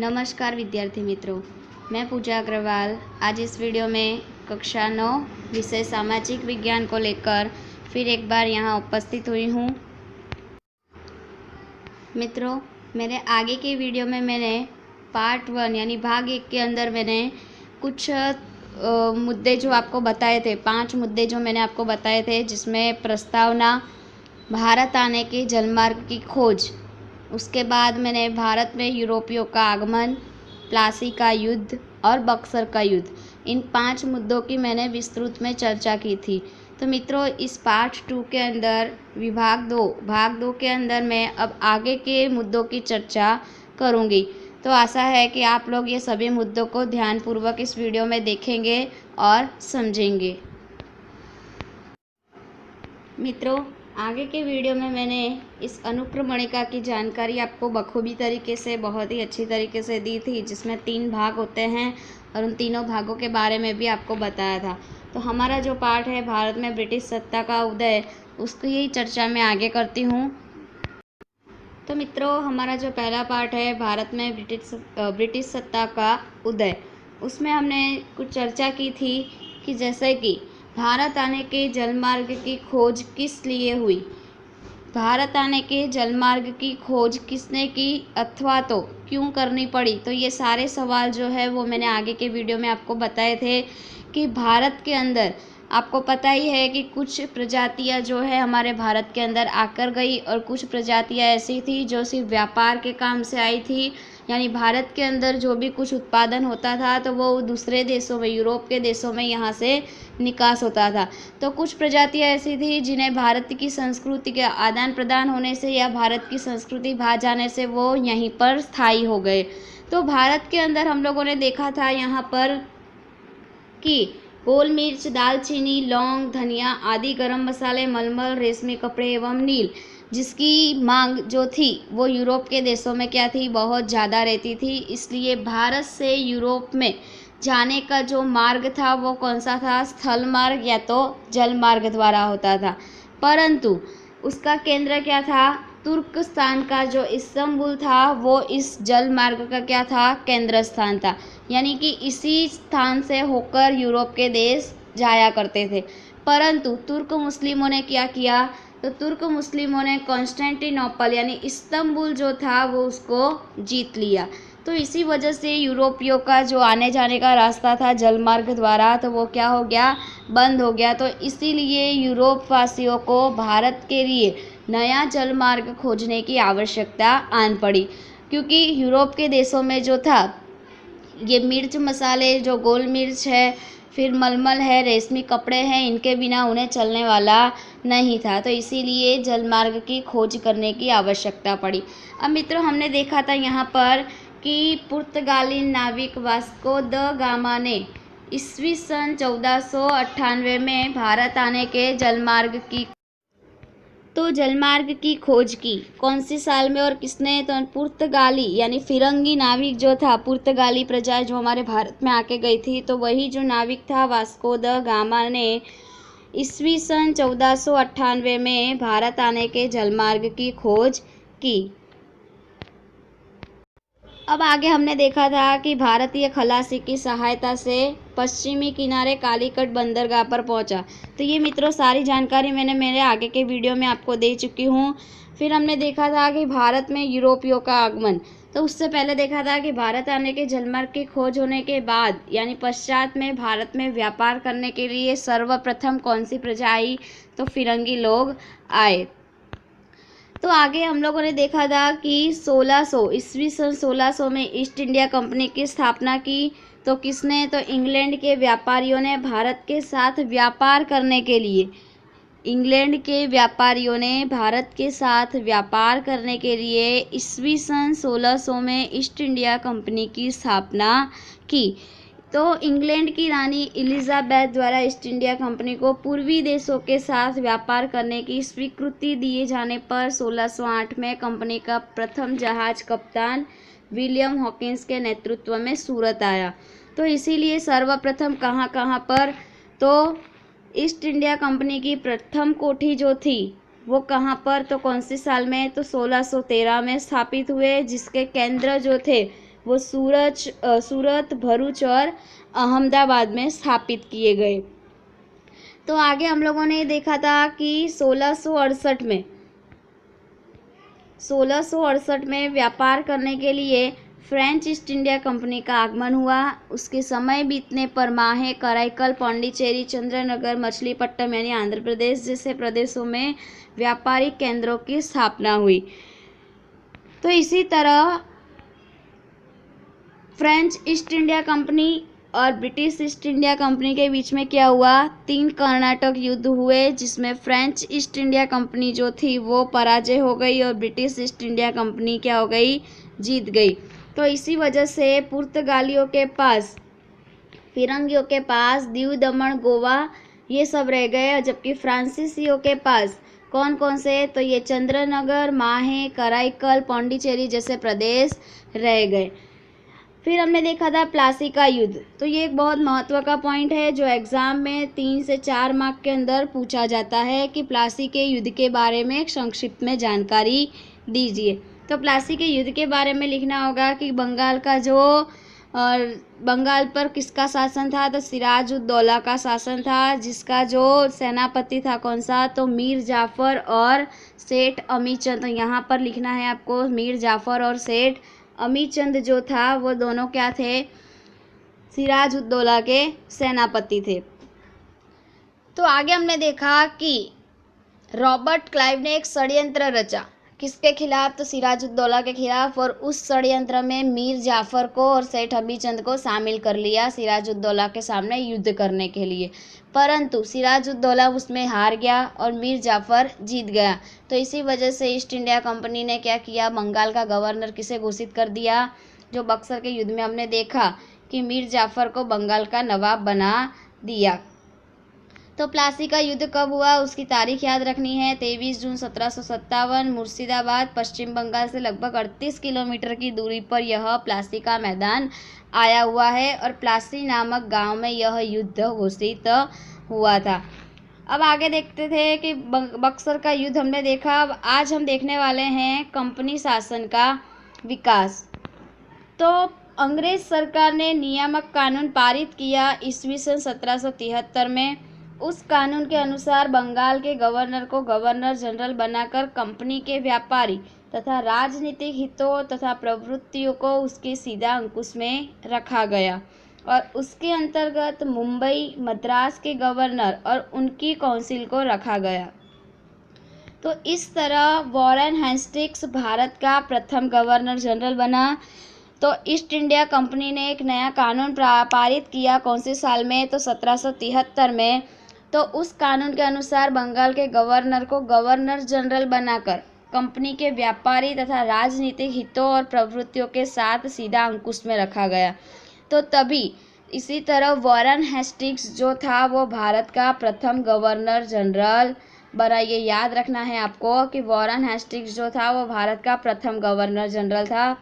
नमस्कार विद्यार्थी मित्रों, मैं पूजा अग्रवाल आज इस वीडियो में कक्षा 9 विषय सामाजिक विज्ञान को लेकर फिर एक बार यहाँ उपस्थित हुई हूँ। मित्रों, मेरे आगे के वीडियो में मैंने पार्ट 1 यानी भाग 1 के अंदर मैंने कुछ मुद्दे जो आपको बताए थे, 5 मुद्दे जो मैंने आपको बताए थे, जिसमें प्रस्तावना, भारत आने के जलमार्ग की खोज, उसके बाद मैंने भारत में यूरोपियों का आगमन, प्लासी का युद्ध और बक्सर का युद्ध, इन 5 मुद्दों की मैंने विस्तृत में चर्चा की थी। तो मित्रों, इस पार्ट 2 के अंदर भाग 2 के अंदर मैं अब आगे के मुद्दों की चर्चा करूँगी। तो आशा है कि आप लोग ये सभी मुद्दों को ध्यानपूर्वक इस वीडियो में देखेंगे और समझेंगे। मित्रों, आगे के वीडियो में मैंने इस अनुक्रमणिका की जानकारी आपको बखूबी तरीके से, बहुत ही अच्छी तरीके से दी थी, जिसमें 3 भाग होते हैं और उन तीनों भागों के बारे में भी आपको बताया था। तो हमारा जो पार्ट है भारत में ब्रिटिश सत्ता का उदय, उसकी ही चर्चा मैं आगे करती हूँ। तो मित्रों, हमारा जो पहला पार्ट है भारत में ब्रिटिश सत्ता का उदय, उसमें हमने कुछ चर्चा की थी कि जैसे कि भारत आने के जलमार्ग की खोज किस लिए हुई, भारत आने के जलमार्ग की खोज किसने की अथवा तो क्यों करनी पड़ी। तो ये सारे सवाल जो है वो मैंने आगे के वीडियो में आपको बताए थे कि भारत के अंदर आपको पता ही है कि कुछ प्रजातियां जो है हमारे भारत के अंदर आकर गई और कुछ प्रजातियां ऐसी थी जो सिर्फ व्यापार के काम से आई थी, यानी भारत के अंदर जो भी कुछ उत्पादन होता था तो वो दूसरे देशों में, यूरोप के देशों में यहाँ से निकास होता था। तो कुछ प्रजातियां ऐसी थी जिन्हें भारत की संस्कृति के आदान प्रदान होने से या भारत की संस्कृति भा जाने से वो यहीं पर स्थायी हो गए। तो भारत के अंदर हम लोगों ने देखा था यहाँ पर कि गोल मिर्च, दालचीनी, लौंग, धनिया आदि गरम मसाले, मलमल, रेशमी कपड़े एवं नील, जिसकी मांग जो थी वो यूरोप के देशों में क्या थी, बहुत ज़्यादा रहती थी। इसलिए भारत से यूरोप में जाने का जो मार्ग था वो कौन सा था, स्थल मार्ग या तो जल मार्ग द्वारा होता था। परंतु उसका केंद्र क्या था, तुर्कस्तान का जो इस्तांबुल था वो इस जल मार्ग का क्या था, केंद्र स्थान था। यानी कि इसी स्थान से होकर यूरोप के देश जाया करते थे। परंतु तुर्क मुस्लिमों ने क्या किया, तो तुर्क मुस्लिमों ने कॉन्स्टेंटिनोपल यानी इस्तांबुल जो था वो उसको जीत लिया। तो इसी वजह से यूरोपियों का जो आने जाने का रास्ता था जलमार्ग द्वारा, तो वो क्या हो गया, बंद हो गया। तो इसीलिए यूरोप वासियों को भारत के लिए नया जलमार्ग खोजने की आवश्यकता आन पड़ी, क्योंकि यूरोप के देशों में जो था ये मिर्च मसाले, जो गोल मिर्च है, फिर मलमल है, रेशमी कपड़े हैं, इनके बिना उन्हें चलने वाला नहीं था। तो इसीलिए जलमार्ग की खोज करने की आवश्यकता पड़ी। अब मित्रों, हमने देखा था यहाँ पर कि पुर्तगाली नाविक वास्को द गामा ने ईस्वी सन 1498 में भारत आने के जलमार्ग की खोज की। कौन सी साल में और किसने, तो पुर्तगाली यानी फिरंगी नाविक जो था, पुर्तगाली प्रजा जो हमारे भारत में आके गई थी, तो वही जो नाविक था वास्को द गामा ने ईस्वी सन 1498 में भारत आने के जलमार्ग की खोज की। अब आगे हमने देखा था कि भारतीय खलासी की सहायता से पश्चिमी किनारे कालीकट बंदरगाह पर पहुंचा। तो ये मित्रों सारी जानकारी मैंने मेरे आगे के वीडियो में आपको दे चुकी हूँ। फिर हमने देखा था कि भारत में यूरोपियों का आगमन, तो उससे पहले देखा था कि भारत आने के जलमार्ग की खोज होने के बाद यानी पश्चात में भारत में व्यापार करने के लिए सर्वप्रथम कौन सी प्रजा आई, तो फिरंगी लोग आए। तो आगे हम लोगों ने देखा था कि ईस्वी सन 1600 में ईस्ट इंडिया कंपनी की स्थापना की। तो किसने, तो इंग्लैंड के व्यापारियों ने भारत के साथ व्यापार करने के लिए ईस्वी सन 1600 में ईस्ट इंडिया कंपनी की स्थापना की। तो इंग्लैंड की रानी एलिजाबेथ द्वारा ईस्ट इंडिया कंपनी को पूर्वी देशों के साथ व्यापार करने की स्वीकृति दिए जाने पर 1608 में कंपनी का प्रथम जहाज कप्तान विलियम हॉकिंस के नेतृत्व में सूरत आया। तो इसीलिए सर्वप्रथम कहाँ पर, तो ईस्ट इंडिया कंपनी की प्रथम कोठी जो थी वो कहाँ पर, तो कौन सी साल में, तो 1613 में स्थापित हुए, जिसके केंद्र जो थे वो सूरत, भरूच और अहमदाबाद में स्थापित किए गए। तो आगे हम लोगों ने देखा था कि 1668 में व्यापार करने के लिए फ्रेंच ईस्ट इंडिया कंपनी का आगमन हुआ। उसके समय बीतने पर माहे, कराईकल, पांडिचेरी, चंद्रनगर, मछलीपट्टनम यानी आंध्र प्रदेश जैसे प्रदेशों में व्यापारिक केंद्रों की स्थापना हुई। तो इसी तरह फ्रेंच ईस्ट इंडिया कंपनी और ब्रिटिश ईस्ट इंडिया कंपनी के बीच में क्या हुआ, 3 कर्नाटक युद्ध हुए, जिसमें फ्रेंच ईस्ट इंडिया कंपनी जो थी वो पराजय हो गई और ब्रिटिश ईस्ट इंडिया कंपनी क्या हो गई, जीत गई। तो इसी वजह से पुर्तगालियों के पास, फिरंगियों के पास दीव, दमन, गोवा ये सब रह गए, जबकि फ्रांसीसियों के पास कौन कौन से, तो ये चंद्रनगर, माहे, कराईकल, पांडिचेरी जैसे प्रदेश रह गए। फिर हमने देखा था प्लासी का युद्ध। तो ये एक बहुत महत्व का पॉइंट है जो एग्ज़ाम में 3 से 4 मार्क के अंदर पूछा जाता है कि प्लासी के युद्ध के बारे में एक संक्षिप्त में जानकारी दीजिए। तो प्लासी के युद्ध के बारे में लिखना होगा कि बंगाल पर किसका शासन था, तो सिराज उद दौला का शासन था, जिसका जो सेनापति था कौन सा, तो मीर जाफ़र और सेठ अमीचंद। तो यहाँ पर लिखना है आपको मीर जाफ़र और सेठ अमीचंद जो था वो दोनों क्या थे, सिराज उद दौला के सेनापति थे। तो आगे हमने देखा कि रॉबर्ट क्लाइव ने एक षड्यंत्र रचा, किसके खिलाफ, तो सिराज उद दौला के खिलाफ, और उस षड्यंत्र में मीर जाफ़र को और सेठ अमीचंद को शामिल कर लिया सिराज उद दौला के सामने युद्ध करने के लिए। परंतु सिराज उद दौला उसमें हार गया और मीर जाफ़र जीत गया। तो इसी वजह से ईस्ट इंडिया कंपनी ने क्या किया, बंगाल का गवर्नर किसे घोषित कर दिया, जो बक्सर के युद्ध में हमने देखा कि मीर जाफ़र को बंगाल का नवाब बना दिया। तो प्लासी का युद्ध कब हुआ, उसकी तारीख याद रखनी है, 23 जून 1757, मुर्शिदाबाद, पश्चिम बंगाल से लगभग 38 किलोमीटर की दूरी पर यह प्लासी का मैदान आया हुआ है और प्लासी नामक गांव में यह युद्ध घोषित हुआ था। अब आगे देखते थे कि बक्सर का युद्ध हमने देखा। अब आज हम देखने वाले हैं कंपनी शासन का विकास। तो अंग्रेज सरकार ने नियामक कानून पारित किया ईस्वी सन 1773 में। उस कानून के अनुसार बंगाल के गवर्नर को गवर्नर जनरल बनाकर कंपनी के व्यापारी तथा राजनीतिक हितों तथा प्रवृत्तियों को उसके सीधा अंकुश में रखा गया और उसके अंतर्गत मुंबई, मद्रास के गवर्नर और उनकी काउंसिल को रखा गया। तो इस तरह वॉरेन हेस्टिंग्स भारत का प्रथम गवर्नर जनरल बना। तो ईस्ट इंडिया कंपनी ने एक नया कानून पारित किया, कौन से साल में, तो 1773 में। तो उस कानून के अनुसार बंगाल के गवर्नर को गवर्नर जनरल बनाकर कंपनी के व्यापारी तथा राजनीतिक हितों और प्रवृत्तियों के साथ सीधा अंकुश में रखा गया। तो तभी इसी तरह वॉरेन हेस्टिंग्स जो था वो भारत का प्रथम गवर्नर जनरल बना। ये याद रखना है आपको कि वॉरेन हेस्टिंग्स जो था वो भारत का प्रथम गवर्नर जनरल था।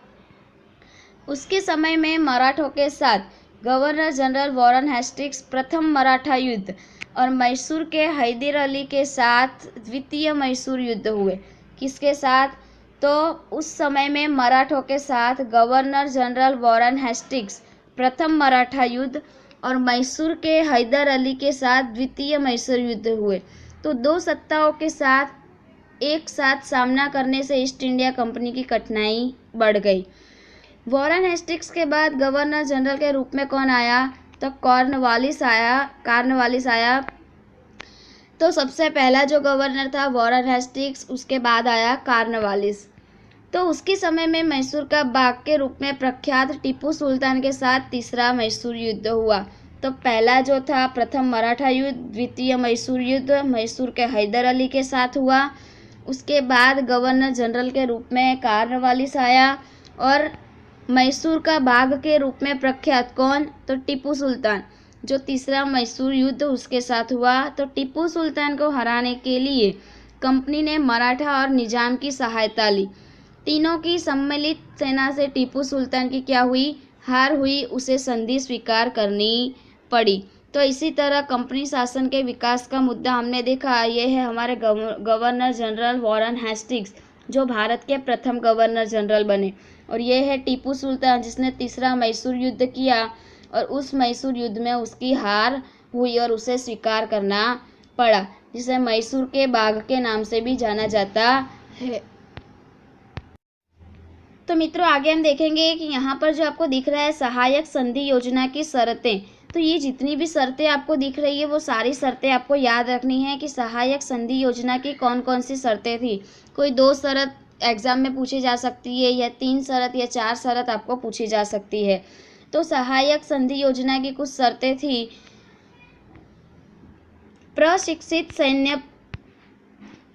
उसके समय में मराठों के साथ गवर्नर जनरल वॉरेन हेस्टिंग्स प्रथम मराठा युद्ध और मैसूर के हैदर अली के साथ द्वितीय मैसूर युद्ध हुए। किसके साथ, तो उस समय में मराठों के साथ गवर्नर जनरल वॉरेन हेस्टिंग्स प्रथम मराठा युद्ध और मैसूर के हैदर अली के साथ द्वितीय मैसूर युद्ध हुए। तो दो सत्ताओं के साथ एक साथ सामना करने से ईस्ट इंडिया कंपनी की कठिनाई बढ़ गई। वॉरेन हेस्टिंग्स के बाद गवर्नर जनरल के रूप में कौन आया, तो कॉर्नवालिस आया। तो सबसे पहला जो गवर्नर था वॉरेन हेस्टिंग्स, उसके बाद आया कॉर्नवालिस। तो उसके समय में मैसूर का बाघ के रूप में प्रख्यात टीपू सुल्तान के साथ तीसरा मैसूर युद्ध हुआ। तो पहला जो था प्रथम मराठा युद्ध, द्वितीय मैसूर युद्ध मैसूर के हैदर अली के साथ हुआ। उसके बाद गवर्नर जनरल के रूप में कॉर्नवालिस आया और मैसूर का बाघ के रूप में प्रख्यात कौन, तो टीपू सुल्तान, जो तीसरा मैसूर युद्ध उसके साथ हुआ। तो टीपू सुल्तान को हराने के लिए कंपनी ने मराठा और निजाम की सहायता ली। तीनों की सम्मिलित सेना से टीपू सुल्तान की क्या हुई, हार हुई, उसे संधि स्वीकार करनी पड़ी। तो इसी तरह कंपनी शासन के विकास का मुद्दा हमने देखा। ये है हमारे गवर्नर जनरल वॉरेन हेस्टिंग्स जो भारत के प्रथम गवर्नर जनरल बने। और ये है टीपू सुल्तान जिसने तीसरा मैसूर युद्ध किया और उस मैसूर युद्ध में उसकी हार हुई और उसे स्वीकार करना पड़ा, जिसे मैसूर के बाघ के नाम से भी जाना जाता है। तो मित्रों आगे हम देखेंगे कि यहाँ पर जो आपको दिख रहा है सहायक संधि योजना की शर्तें, तो ये जितनी भी शर्तें आपको दिख रही है वो सारी शर्तें आपको याद रखनी है कि सहायक संधि योजना की कौन कौन सी शर्तें थी। कोई 2 शर्त एग्जाम में पूछी जा सकती है या 3 शर्त या 4 शर्त आपको पूछी जा सकती है। तो सहायक संधि योजना की कुछ शर्तें थी। प्रशिक्षित सैन्य,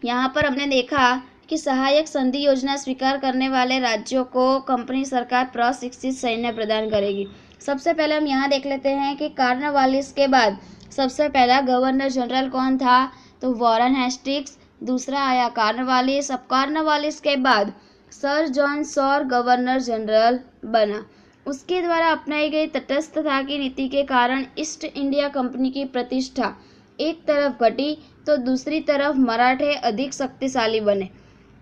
यहाँ पर हमने देखा कि सहायक संधि योजना स्वीकार करने वाले राज्यों को कंपनी सरकार प्रशिक्षित सैन्य प्रदान करेगी। सबसे पहले हम यहाँ देख लेते हैं कि कॉर्नवालिस के बाद सबसे पहला गवर्नर जनरल कौन था, तो वॉरेन हेस्टिंग्स, दूसरा आया कॉर्नवालिस। अब कॉर्नवालिस के बाद sir John Shore governor general बना। उसके द्वारा अपनाई गई तटस्थता की नीति के कारण ईस्ट इंडिया कंपनी की प्रतिष्ठा एक तरफ घटी तो दूसरी तरफ मराठे अधिक शक्तिशाली बने।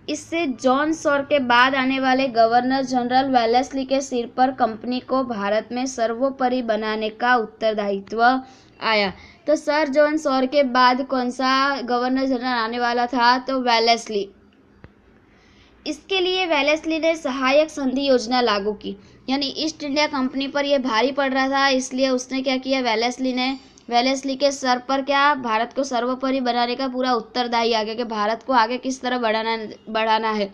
इससे जॉन सॉर के बाद आने वाले गवर्नर जनरल वेलेस्ली के सिर पर कंपनी को भारत में सर्वोपरि बनाने का उत्तरदायित्व आया। तो सर जॉन सॉर के बाद कौन सा गवर्नर जनरल आने वाला था, तो वेलेस्ली। इसके लिए वेलेस्ली ने सहायक संधि योजना लागू की, यानी ईस्ट इंडिया कंपनी पर यह भारी पड़ रहा था, इसलिए उसने क्या किया, वेलेस्ली के सर पर क्या, भारत को सर्वोपरि बनाने का पूरा उत्तरदायी आ गया कि भारत को आगे किस तरह बढ़ाना है।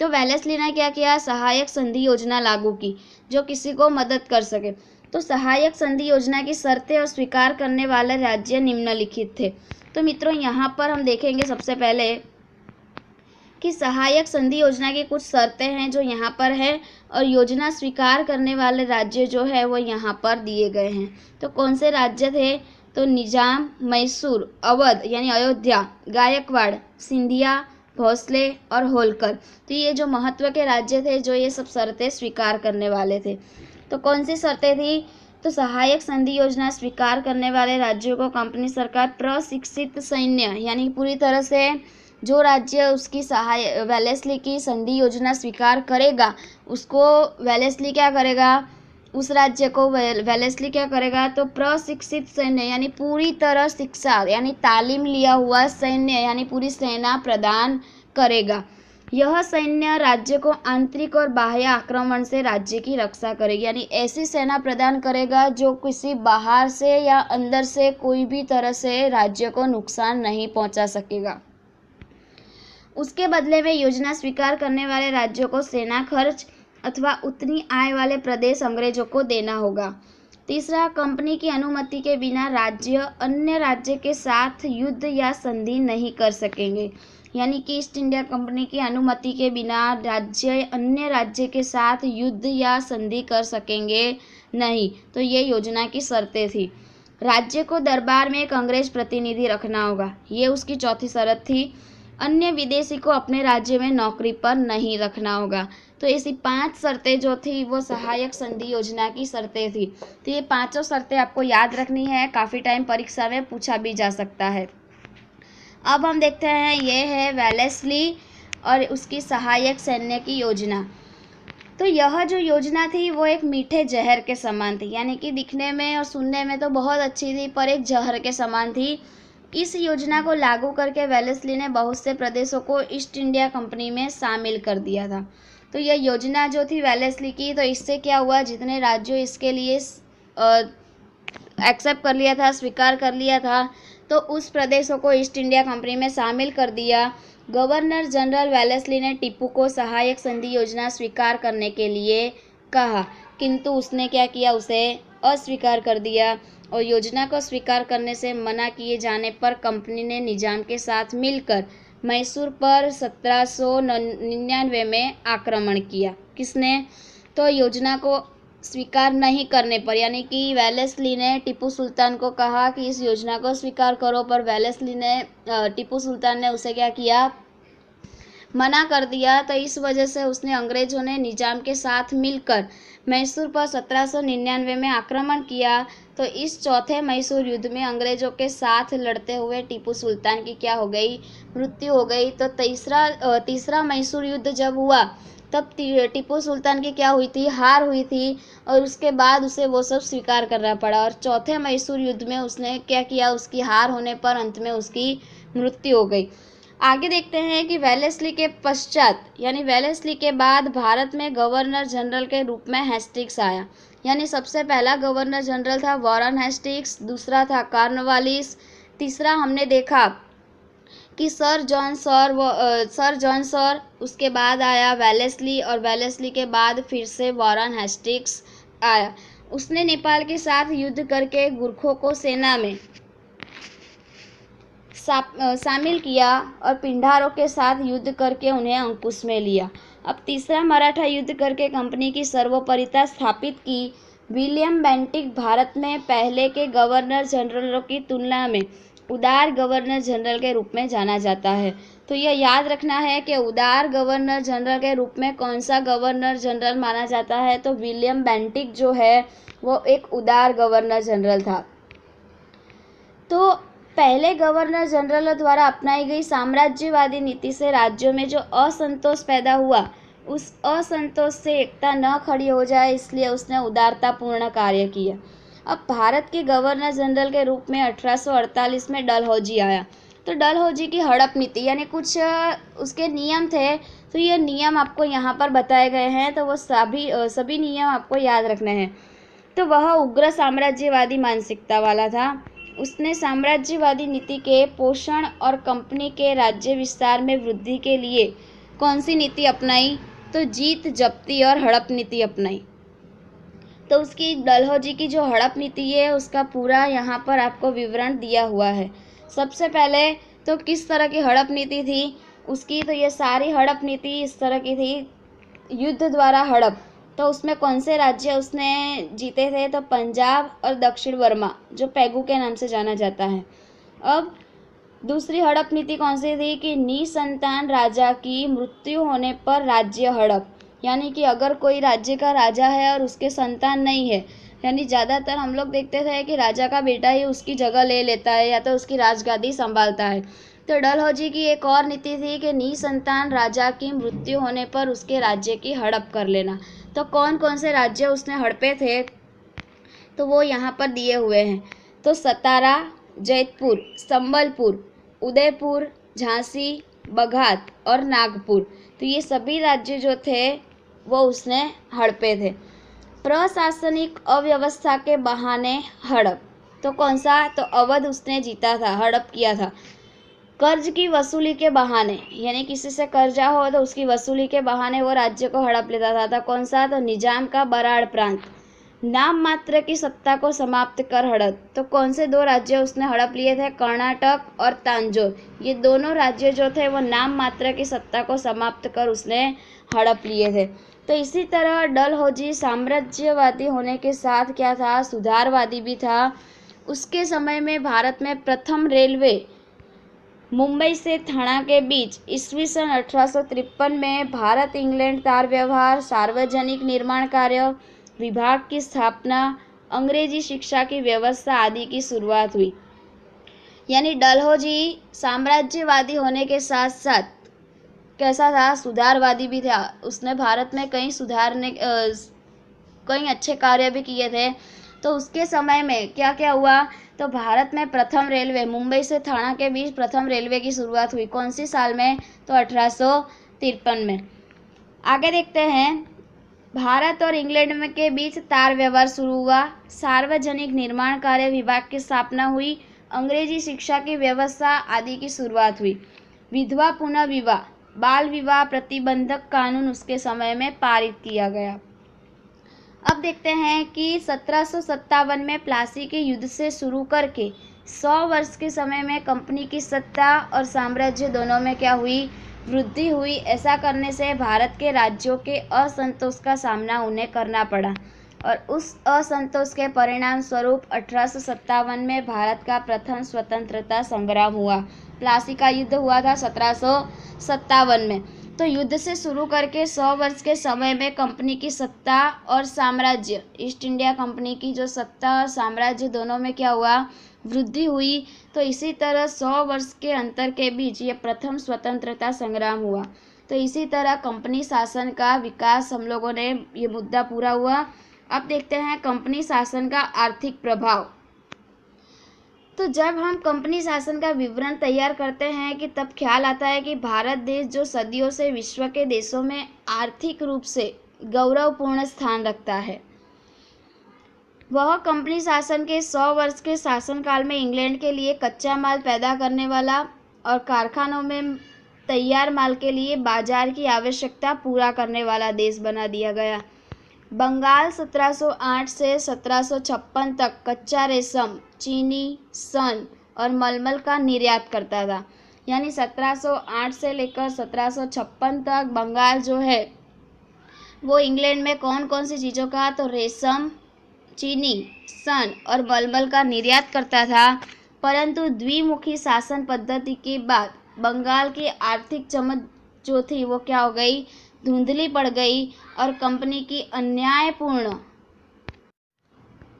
तो वेलेस्ली ने क्या किया, सहायक संधि योजना लागू की जो किसी को मदद कर सके। तो सहायक संधि योजना की शर्तें और स्वीकार करने वाले राज्य निम्नलिखित थे। तो मित्रों यहाँ पर हम देखेंगे सबसे पहले कि सहायक संधि योजना की कुछ शर्तें हैं जो यहाँ पर है और योजना स्वीकार करने वाले राज्य जो है वो यहाँ पर दिए गए हैं। तो कौन से राज्य थे, तो निजाम, मैसूर, अवध यानी अयोध्या, गायकवाड़, सिंधिया, भोसले और होलकर। तो ये जो महत्व के राज्य थे जो ये सब शर्तें स्वीकार करने वाले थे। तो कौन सी शर्तें थी, तो सहायक संधि योजना स्वीकार करने वाले राज्यों को कंपनी सरकार प्रशिक्षित सैन्य, यानी पूरी तरह से जो राज्य उसकी वेलेस्ली की संधि योजना स्वीकार करेगा उसको वेलेस्ली क्या करेगा, उस राज्य को वेलेस्ली क्या करेगा, तो प्रशिक्षित सैन्य यानी पूरी तरह शिक्षा यानी तालीम लिया हुआ सैन्य यानी पूरी सेना प्रदान करेगा। यह सैन्य राज्य को आंतरिक और बाह्य आक्रमण से राज्य की रक्षा करेगी, यानी ऐसी सेना प्रदान करेगा जो किसी बाहर से या अंदर से कोई भी तरह से राज्य को नुकसान नहीं पहुंचा सकेगा। उसके बदले में योजना स्वीकार करने वाले राज्यों को सेना खर्च अथवा उतनी आय वाले प्रदेश अंग्रेजों को देना होगा। तीसरा, कंपनी की अनुमति के बिना राज्य अन्य राज्य के साथ युद्ध या संधि नहीं कर सकेंगे, यानी कि ईस्ट इंडिया कंपनी की अनुमति के बिना राज्य अन्य राज्य के साथ युद्ध या संधि कर सकेंगे नहीं। तो ये योजना की शर्तें थी। राज्य को दरबार में एक अंग्रेज प्रतिनिधि रखना होगा, ये उसकी चौथी शर्त थी। अन्य विदेशी को अपने राज्य में नौकरी पर नहीं रखना होगा। तो ऐसी 5 शर्तें जो थी वो सहायक संधि योजना की शर्तें थी। तो ये 5 शर्तें आपको याद रखनी है, काफ़ी टाइम परीक्षा में पूछा भी जा सकता है। अब हम देखते हैं ये है वेलेस्ली और उसकी सहायक सैन्य की योजना। तो यह जो योजना थी वो एक मीठे जहर के समान थी, यानी कि दिखने में और सुनने में तो बहुत अच्छी थी पर एक जहर के समान थी। इस योजना को लागू करके वेलेस्ली ने बहुत से प्रदेशों को ईस्ट इंडिया कंपनी में शामिल कर दिया था। तो यह योजना जो थी वेलेस्ली की, तो इससे क्या हुआ, जितने राज्यों इसके लिए एक्सेप्ट कर लिया था, स्वीकार कर लिया था, तो उस प्रदेशों को ईस्ट इंडिया कंपनी में शामिल कर दिया। गवर्नर जनरल वेलेस्ली ने टीपू को सहायक संधि योजना स्वीकार करने के लिए कहा, किंतु उसने क्या किया, उसे अस्वीकार कर दिया और योजना को स्वीकार करने से मना किए जाने पर कंपनी ने निजाम के साथ मिलकर मैसूर पर 1799 में आक्रमण किया। किसने, तो योजना को स्वीकार नहीं करने पर, यानी कि वेलेस्ली ने टीपू सुल्तान को कहा कि इस योजना को स्वीकार करो, पर टीपू सुल्तान ने उसे क्या किया, मना कर दिया। तो इस वजह से उसने अंग्रेजों ने निजाम के साथ मिलकर मैसूर पर 1799 में आक्रमण किया। तो इस चौथे मैसूर युद्ध में अंग्रेजों के साथ लड़ते हुए टीपू सुल्तान की क्या हो गई, मृत्यु हो गई। तो तीसरा मैसूर युद्ध जब हुआ तब टीपू सुल्तान की क्या हुई थी, हार हुई थी, और उसके बाद उसे वो सब स्वीकार करना पड़ा। और चौथे मैसूर युद्ध में उसने क्या किया, उसकी हार होने पर अंत में उसकी मृत्यु हो गई। आगे देखते हैं कि वेलेस्ली के पश्चात यानी वेलेस्ली के बाद भारत में गवर्नर जनरल के रूप में हेस्टिंग्स आया। यानी सबसे पहला गवर्नर जनरल था वॉरेन हेस्टिंग्स, दूसरा था कॉर्नवालिस, तीसरा हमने देखा कि सर जॉन सॉर, उसके बाद आया वेलेस्ली, और वेलेस्ली के बाद फिर से वॉरेन हेस्टिंग्स आया। उसने नेपाल के साथ युद्ध करके गुरखों को सेना में शामिल किया और पिंडारों के साथ युद्ध करके उन्हें अंकुश में लिया। अब तीसरा मराठा युद्ध करके कंपनी की सर्वोपरिता स्थापित की। विलियम बेंटिक भारत में पहले के गवर्नर जनरलों की तुलना में उदार गवर्नर जनरल के रूप में जाना जाता है। तो यह याद रखना है कि उदार गवर्नर जनरल के रूप में कौन सा गवर्नर जनरल माना जाता है, तो विलियम बेंटिक जो है वो एक उदार गवर्नर जनरल था। तो पहले गवर्नर जनरलों द्वारा अपनाई गई साम्राज्यवादी नीति से राज्यों में जो असंतोष पैदा हुआ, उस असंतोष से एकता न खड़ी हो जाए, इसलिए उसने उदारतापूर्ण कार्य किया। अब भारत के गवर्नर जनरल के रूप में 1848 में डलहौजी आया। तो डलहौजी की हड़प नीति यानी कुछ उसके नियम थे, तो ये नियम आपको यहाँ पर बताए गए हैं, तो वो सभी नियम आपको याद रखने हैं। तो वह उग्र साम्राज्यवादी मानसिकता वाला था। उसने साम्राज्यवादी नीति के पोषण और कंपनी के राज्य विस्तार में वृद्धि के लिए कौन सी नीति अपनाई, तो जीत, जब्ती और हड़प नीति अपनाई। तो उसकी डलहौजी की जो हड़प नीति है उसका पूरा यहाँ पर आपको विवरण दिया हुआ है। सबसे पहले तो किस तरह की हड़प नीति थी उसकी, तो ये सारी हड़प नीति इस तरह की थी, युद्ध द्वारा हड़प। तो उसमें कौन से राज्य उसने जीते थे, तो पंजाब और दक्षिण बर्मा, जो पैगू के नाम से जाना जाता है। अब दूसरी हड़प नीति कौन सी थी कि निसंतान राजा की मृत्यु होने पर राज्य हड़प, यानी कि अगर कोई राज्य का राजा है और उसके संतान नहीं है, यानी ज़्यादातर हम लोग देखते थे कि राजा का बेटा ही उसकी जगह ले लेता है या तो उसकी राजगादी संभालता है। तो डलहौजी की एक और नीति थी कि निसंतान राजा की मृत्यु होने पर उसके राज्य की हड़प कर लेना। तो कौन कौन से राज्य उसने हड़पे थे, तो वो यहाँ पर दिए हुए हैं। तो सतारा, जैतपुर, संबलपुर, उदयपुर, झांसी, बघात और नागपुर, तो ये सभी राज्य जो थे वो उसने हड़पे थे। प्रशासनिक अव्यवस्था के बहाने हड़प, तो कौन सा, तो अवध उसने जीता था, हड़प किया था। कर्ज की वसूली के बहाने, यानी किसी से कर्जा हो तो उसकी वसूली के बहाने वो राज्य को हड़प लेता था। कौन सा, तो निजाम का बराड़ प्रांत। नाम मात्र की सत्ता को समाप्त कर हड़प, तो कौन से दो राज्य उसने हड़प लिए थे, कर्नाटक और तांजोर। ये दोनों राज्य जो थे वो नाम मात्र की सत्ता को समाप्त कर उसने हड़प लिए थे। तो इसी तरह डलहौजी साम्राज्यवादी होने के साथ क्या था, सुधारवादी भी था। उसके समय में भारत में प्रथम रेलवे मुंबई से थाना के बीच ईस्वी सन 1853 में भारत इंग्लैंड तार व्यवहार, सार्वजनिक निर्माण कार्य विभाग की स्थापना, अंग्रेजी शिक्षा की व्यवस्था आदि की शुरुआत हुई। यानी डलहौजी साम्राज्यवादी होने के साथ साथ कैसा था, सुधारवादी भी था। उसने भारत में कई अच्छे कार्य भी किए थे। तो उसके समय में क्या क्या हुआ, तो भारत में प्रथम रेलवे मुंबई से थाना के बीच प्रथम रेलवे की शुरुआत हुई। कौन सी साल में, तो 1853 में। आगे देखते हैं, भारत और इंग्लैंड में के बीच तार व्यवहार शुरू हुआ, सार्वजनिक निर्माण कार्य विभाग की स्थापना हुई, अंग्रेजी शिक्षा की व्यवस्था आदि की शुरुआत हुई। विधवा पुनः विवाह, बाल विवाह प्रतिबंधक कानून उसके समय में पारित किया गया। अब देखते हैं कि 1757 में प्लासी के युद्ध से शुरू करके 100 वर्ष के समय में कंपनी की सत्ता और साम्राज्य दोनों में क्या हुई, वृद्धि हुई। ऐसा करने से भारत के राज्यों के असंतोष का सामना उन्हें करना पड़ा और उस असंतोष के परिणाम स्वरूप 1857 में भारत का प्रथम स्वतंत्रता संग्राम हुआ। प्लासी का युद्ध हुआ था 1757 में। तो युद्ध से शुरू करके 100 वर्ष के समय में कंपनी की सत्ता और साम्राज्य, ईस्ट इंडिया कंपनी की जो सत्ता और साम्राज्य दोनों में क्या हुआ, वृद्धि हुई। तो इसी तरह 100 वर्ष के अंतर के बीच ये प्रथम स्वतंत्रता संग्राम हुआ। तो इसी तरह कंपनी शासन का विकास हम लोगों ने ये मुद्दा पूरा हुआ। अब देखते हैं कंपनी शासन का आर्थिक प्रभाव। तो जब हम कंपनी शासन का विवरण तैयार करते हैं कि तब ख्याल आता है कि भारत देश जो सदियों से विश्व के देशों में आर्थिक रूप से गौरवपूर्ण स्थान रखता है, वह कंपनी शासन के 100 वर्ष के शासनकाल में इंग्लैंड के लिए कच्चा माल पैदा करने वाला और कारखानों में तैयार माल के लिए बाजार की आवश्यकता पूरा करने वाला देश बना दिया गया। बंगाल 1708 से 1756 तक कच्चा रेशम, चीनी, सन और मलमल का निर्यात करता था। यानी 1708 से लेकर 1756 तक बंगाल जो है वो इंग्लैंड में कौन कौन सी चीज़ों का, तो रेशम, चीनी, सन और मलमल का निर्यात करता था। परंतु द्विमुखी शासन पद्धति के बाद बंगाल की आर्थिक चमक जो थी वो क्या हो गई, धुंधली पड़ गई और कंपनी की अन्यायपूर्ण,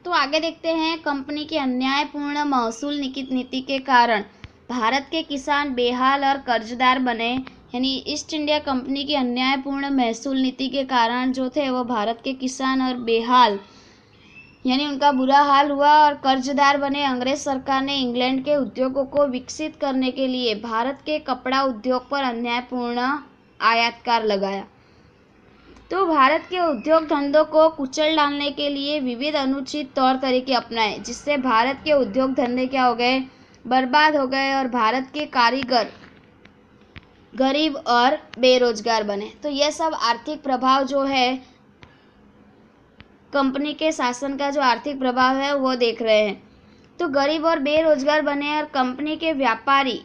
तो आगे देखते हैं, कंपनी की अन्यायपूर्ण महसूल नीति के कारण भारत के किसान बेहाल और कर्जदार बने। यानी ईस्ट इंडिया कंपनी की अन्यायपूर्ण महसूल नीति के कारण जो थे वो भारत के किसान और बेहाल यानी उनका बुरा हाल हुआ और कर्जदार बने। अंग्रेज सरकार ने इंग्लैंड के उद्योगों को विकसित करने के लिए भारत के कपड़ा उद्योग पर अन्यायपूर्ण आयात कर लगाया। तो भारत के उद्योग धंधों को कुचल डालने के लिए विविध अनुचित तौर तरीके अपनाए, जिससे भारत के उद्योग धंधे क्या हो गए, बर्बाद हो गए और भारत के कारीगर गरीब और बेरोजगार बने। तो यह सब आर्थिक प्रभाव जो है, कंपनी के शासन का जो आर्थिक प्रभाव है वो देख रहे हैं। तो गरीब और बेरोजगार बने और कंपनी के व्यापारी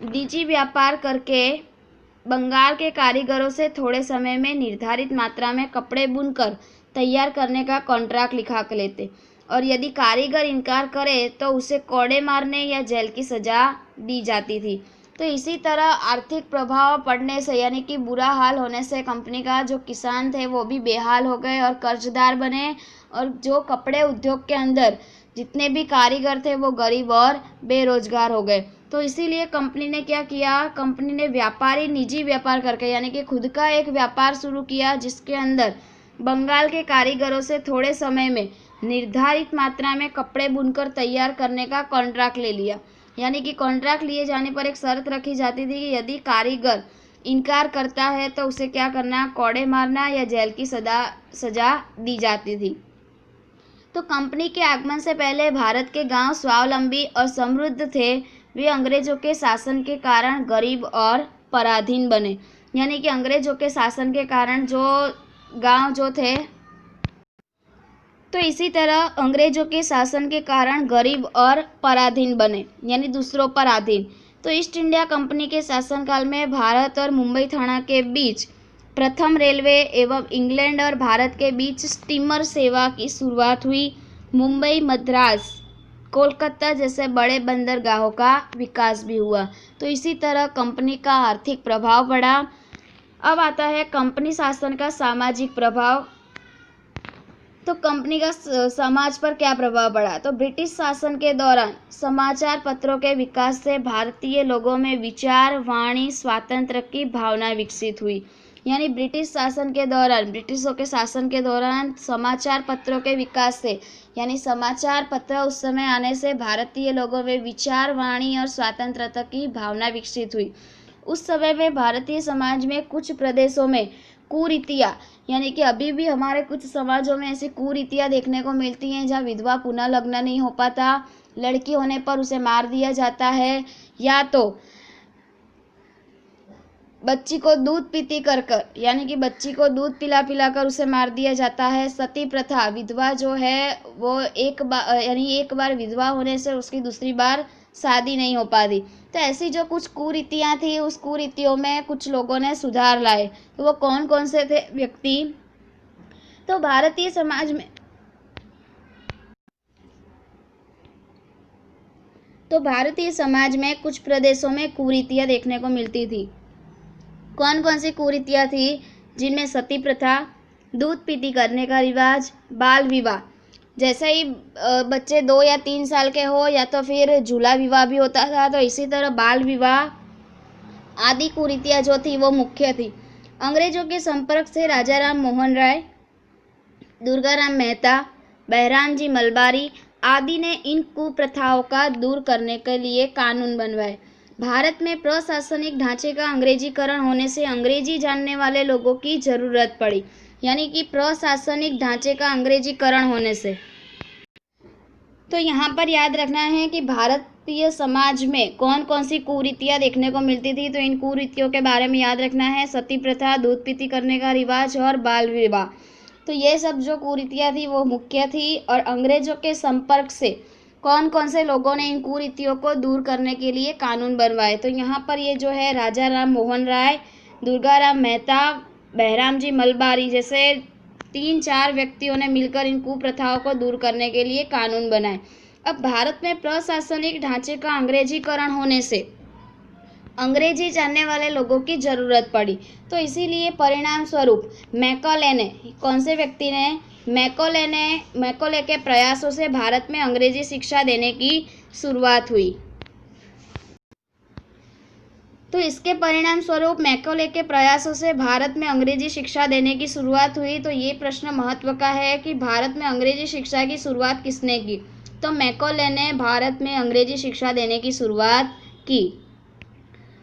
निजी व्यापार करके बंगाल के कारीगरों से थोड़े समय में निर्धारित मात्रा में कपड़े बुनकर तैयार करने का कॉन्ट्रैक्ट लिखा कर लेते और यदि कारीगर इनकार करे तो उसे कोड़े मारने या जेल की सज़ा दी जाती थी। तो इसी तरह आर्थिक प्रभाव पड़ने से यानी कि बुरा हाल होने से कंपनी का जो किसान थे वो भी बेहाल हो गए और कर्जदार बने और जो कपड़े उद्योग के अंदर जितने भी कारीगर थे वो गरीब और बेरोजगार हो गए। तो इसीलिए कंपनी ने क्या किया, कंपनी ने व्यापारी निजी व्यापार करके यानी कि खुद का एक व्यापार शुरू किया, जिसके अंदर बंगाल के कारीगरों से थोड़े समय में निर्धारित मात्रा में कपड़े बुनकर तैयार करने का कॉन्ट्रैक्ट ले लिया। यानी कि कॉन्ट्रैक्ट लिए जाने पर एक शर्त रखी जाती थी कि यदि कारीगर इनकार करता है तो उसे क्या करना, कोड़े मारना या जेल की सज़ा दी जाती थी। तो कंपनी के आगमन से पहले भारत के गांव स्वावलंबी और समृद्ध थे, वे अंग्रेजों के शासन के कारण गरीब और पराधीन बने। यानी कि अंग्रेजों के शासन के कारण जो गांव जो थे, तो इसी तरह अंग्रेजों के शासन के कारण गरीब और पराधीन बने, यानी दूसरों पर अधीन। तो ईस्ट इंडिया कंपनी के शासनकाल में भारत और मुंबई थाना के बीच प्रथम रेलवे एवं इंग्लैंड और भारत के बीच स्टीमर सेवा की शुरुआत हुई। मुंबई, मद्रास, कोलकाता जैसे बड़े बंदरगाहों का विकास भी हुआ। तो इसी तरह कंपनी का आर्थिक प्रभाव बढ़ा। अब आता है कंपनी शासन का सामाजिक प्रभाव। तो कंपनी का समाज पर क्या प्रभाव पड़ा, तो ब्रिटिश शासन के दौरान समाचार पत्रों के विकास से भारतीय लोगों में विचार, वाणी, स्वातंत्र्य की भावना विकसित हुई। यानी ब्रिटिश शासन के दौरान, ब्रिटिशों के शासन के दौरान समाचार पत्रों के विकास से, यानी समाचार पत्र उस समय आने से भारतीय लोगों में विचार, वाणी और स्वतंत्रता की भावना विकसित हुई। उस समय में भारतीय समाज में कुछ प्रदेशों में कुरीतियाँ, यानी कि अभी भी हमारे कुछ समाजों में ऐसी कुरीतियाँ देखने को मिलती हैं जहाँ विधवा पुनः लग्न नहीं हो पाता, लड़की होने पर उसे मार दिया जाता है, या तो बच्ची को दूध पीती कर यानी कि बच्ची को दूध पिला कर उसे मार दिया जाता है। सती प्रथा, विधवा जो है वो एक बार विधवा होने से उसकी दूसरी बार शादी नहीं हो पाती। तो ऐसी जो कुछ कुरीतियाँ थी, उस कुरीतियों में कुछ लोगों ने सुधार लाए। तो वो कौन कौन से थे व्यक्ति, तो भारतीय समाज में कुछ प्रदेशों में कुरीतियाँ देखने को मिलती थी। कौन कौन सी कुरीतियाँ थी, जिनमें सती प्रथा, दूध पीती करने का रिवाज, बाल विवाह, जैसे ही बच्चे 2 या 3 साल के हो या तो फिर झूला विवाह भी होता था, तो इसी तरह बाल विवाह, आदि कुरीतियाँ जो थी वो मुख्य थी। अंग्रेजों के संपर्क से राजा राम मोहन राय, दुर्गाराम मेहता, बहरामजी मलबारी आदि ने इन कुप्रथाओं का दूर करने के लिए कानून बनवाए। भारत में प्रशासनिक ढांचे का अंग्रेजीकरण होने से अंग्रेजी जानने वाले लोगों की जरूरत पड़ी। यानी कि प्रशासनिक ढांचे का अंग्रेजीकरण होने से। तो यहाँ पर याद रखना है कि भारतीय समाज में कौन कौन सी कुरीतियाँ देखने को मिलती थी। तो इन कुरीतियों के बारे में याद रखना है, सती प्रथा, दूध पीती करने का रिवाज और बाल विवाह। तो ये सब जो कुरीतियाँ थी वो मुख्य थी। और अंग्रेजों के संपर्क से कौन कौन से लोगों ने इन कुरीतियों को दूर करने के लिए कानून बनवाए। तो यहाँ पर ये जो है राजा राम मोहन राय, दुर्गाराम मेहता, बहरामजी मलबारी जैसे 3-4 व्यक्तियों ने मिलकर इन कुप्रथाओं को दूर करने के लिए कानून बनाए। अब भारत में प्रशासनिक ढांचे का अंग्रेजीकरण होने से अंग्रेजी जानने वाले लोगों की जरूरत पड़ी। तो इसीलिए परिणाम स्वरूप मैकॉले ने, कौन से व्यक्ति ने, मैकॉले के प्रयासों से भारत में अंग्रेजी शिक्षा देने की शुरुआत हुई। तो इसके परिणाम स्वरूप मैकॉले के प्रयासों से भारत में अंग्रेजी शिक्षा देने की शुरुआत हुई। तो ये प्रश्न महत्व का है कि भारत में अंग्रेजी शिक्षा की शुरुआत किसने की। तो मैकॉले ने भारत में अंग्रेजी शिक्षा देने की शुरुआत की।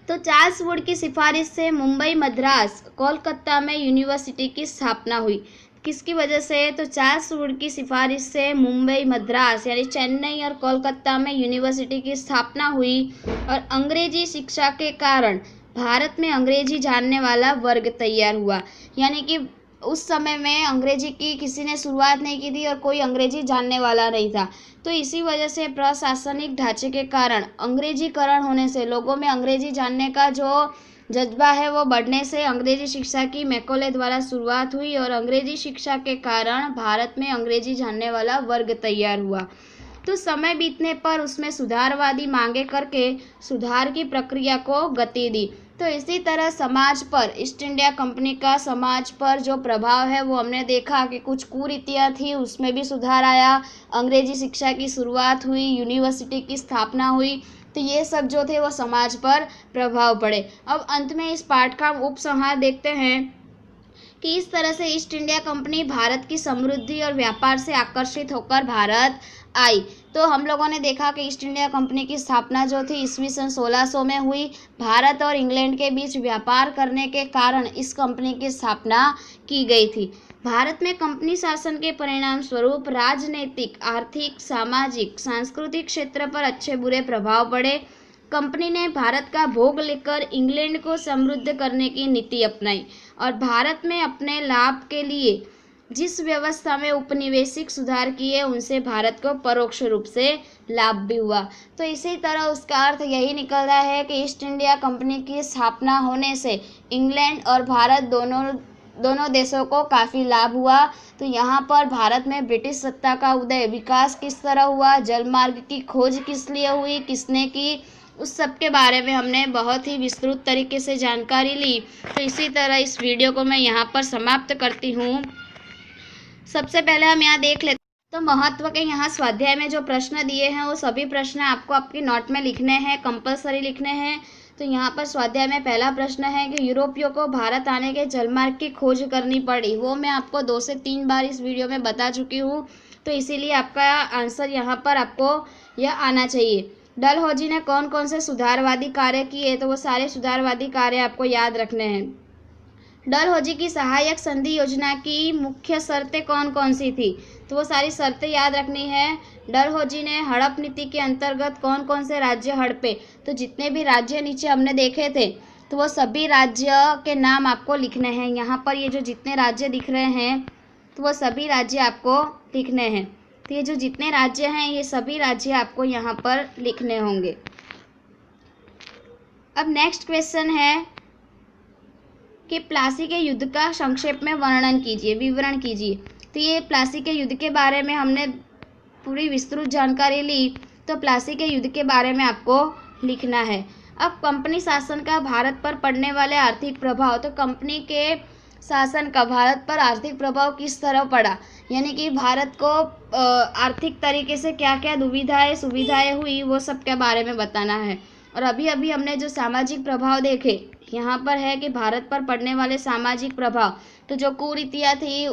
तो चार्ल्स वुड की सिफारिश से मुंबई, मद्रास, कोलकाता में यूनिवर्सिटी की स्थापना हुई। किसकी वजह से? तो चार्ल्स वुड की सिफारिश से मुंबई, मद्रास यानी चेन्नई और कोलकाता में यूनिवर्सिटी की स्थापना हुई। और अंग्रेजी शिक्षा के कारण भारत में अंग्रेजी जानने वाला वर्ग तैयार हुआ। यानी कि उस समय में अंग्रेजी की किसी ने शुरुआत नहीं की थी और कोई अंग्रेजी जानने वाला नहीं था। तो इसी वजह से प्रशासनिक ढांचे के कारण अंग्रेजीकरण होने से लोगों में अंग्रेजी जानने का जो जज्बा है वो बढ़ने से अंग्रेजी शिक्षा की मैकॉले द्वारा शुरुआत हुई। और अंग्रेजी शिक्षा के कारण भारत में अंग्रेजी जानने वाला वर्ग तैयार हुआ। तो समय बीतने पर उसमें सुधारवादी मांगे करके सुधार की प्रक्रिया को गति दी। तो इसी तरह समाज पर ईस्ट इंडिया कंपनी का समाज पर जो प्रभाव है वो हमने देखा कि कुछ कुरीतियाँ थी, उसमें भी सुधार आया, अंग्रेजी शिक्षा की शुरुआत हुई, यूनिवर्सिटी की स्थापना हुई। तो ये सब जो थे वो समाज पर प्रभाव पड़े। अब अंत में इस पाठ का उपसंहार देखते हैं कि इस तरह से ईस्ट इंडिया कंपनी भारत की समृद्धि और व्यापार से आकर्षित होकर भारत आई। तो हम लोगों ने देखा कि ईस्ट इंडिया कंपनी की स्थापना जो थी ईस्वी सन 1600 में हुई। भारत और इंग्लैंड के बीच व्यापार करने के कारण इस कंपनी की स्थापना की गई थी। भारत में कंपनी शासन के परिणाम स्वरूप राजनीतिक, आर्थिक, सामाजिक, सांस्कृतिक क्षेत्र पर अच्छे बुरे प्रभाव पड़े। कंपनी ने भारत का भोग लेकर इंग्लैंड को समृद्ध करने की नीति अपनाई और भारत में अपने लाभ के लिए जिस व्यवस्था में उपनिवेशिक सुधार किए उनसे भारत को परोक्ष रूप से लाभ भी हुआ। तो इसी तरह उसका अर्थ यही निकल रहा है कि ईस्ट इंडिया कंपनी की स्थापना होने से इंग्लैंड और भारत दोनों देशों को काफ़ी लाभ हुआ। तो यहाँ पर भारत में ब्रिटिश सत्ता का उदय, विकास किस तरह हुआ, जलमार्ग की खोज किस लिए हुई, किसने की, उस सब के बारे में हमने बहुत ही विस्तृत तरीके से जानकारी ली। तो इसी तरह इस वीडियो को मैं यहाँ पर समाप्त करती हूँ। सबसे पहले हम यहाँ देख लेते तो महत्व के यहाँ स्वाध्याय में जो प्रश्न दिए हैं वो सभी प्रश्न आपको आपकी नोट में लिखने हैं, कंपलसरी लिखने हैं। तो यहाँ पर स्वाध्याय में पहला प्रश्न है कि यूरोपियों को भारत आने के जलमार्ग की खोज करनी पड़ी। वो मैं आपको 2 से 3 बार इस वीडियो में बता चुकी हूँ। तो इसीलिए आपका आंसर यहाँ पर आपको यह आना चाहिए। डलहौजी ने कौन कौन से सुधारवादी कार्य किए? तो वो सारे सुधारवादी कार्य आपको याद रखने हैं। डलहौजी की सहायक संधि योजना की मुख्य शर्तें कौन कौन सी थी? तो वो सारी शर्तें याद रखनी है। डलहौजी ने हड़प नीति के अंतर्गत कौन कौन से राज्य हड़पे? तो जितने भी राज्य नीचे हमने देखे थे तो वो सभी राज्य के नाम आपको लिखने हैं। यहाँ पर ये जो जितने राज्य दिख रहे हैं तो वो सभी राज्य आपको लिखने हैं। तो ये जो जितने राज्य हैं ये सभी राज्य आपको यहाँ पर लिखने होंगे। अब नेक्स्ट क्वेश्चन है कि प्लासी के युद्ध का संक्षेप में वर्णन कीजिए, विवरण कीजिए। तो ये प्लासी के युद्ध के बारे में हमने पूरी विस्तृत जानकारी ली। तो प्लासी के युद्ध के बारे में आपको लिखना है। अब कंपनी शासन का भारत पर पड़ने वाले आर्थिक प्रभाव। तो कंपनी के शासन का भारत पर आर्थिक प्रभाव किस तरह पड़ा, यानी कि भारत को आर्थिक तरीके से क्या क्या सुविधाएं हुई वो सब के बारे में बताना है। और अभी अभी हमने जो सामाजिक प्रभाव देखे, यहाँ पर है कि भारत पर पड़ने वाले सामाजिक प्रभाव, तो जो कुरीतियाँ थी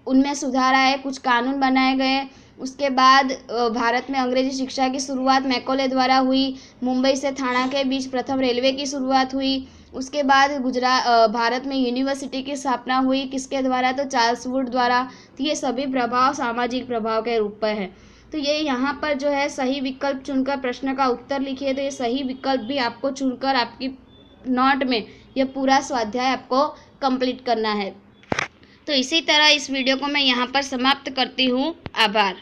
उनमें सुधार आए, कुछ कानून बनाए गए। उसके बाद भारत में अंग्रेजी शिक्षा की शुरुआत मैकॉले द्वारा हुई। मुंबई से थाना के बीच प्रथम रेलवे की शुरुआत हुई। उसके बाद भारत में यूनिवर्सिटी की स्थापना हुई, किसके द्वारा? तो चार्ल्स वुड द्वारा। तो ये सभी प्रभाव सामाजिक प्रभाव के रूप में है। तो ये यहाँ पर जो है सही विकल्प चुनकर प्रश्न का उत्तर लिखिए। तो ये सही विकल्प भी आपको चुनकर आपकी नोट में यह पूरा स्वाध्याय आपको कंप्लीट करना है। तो इसी तरह इस वीडियो को मैं यहाँ पर समाप्त करती हूँ। आभार।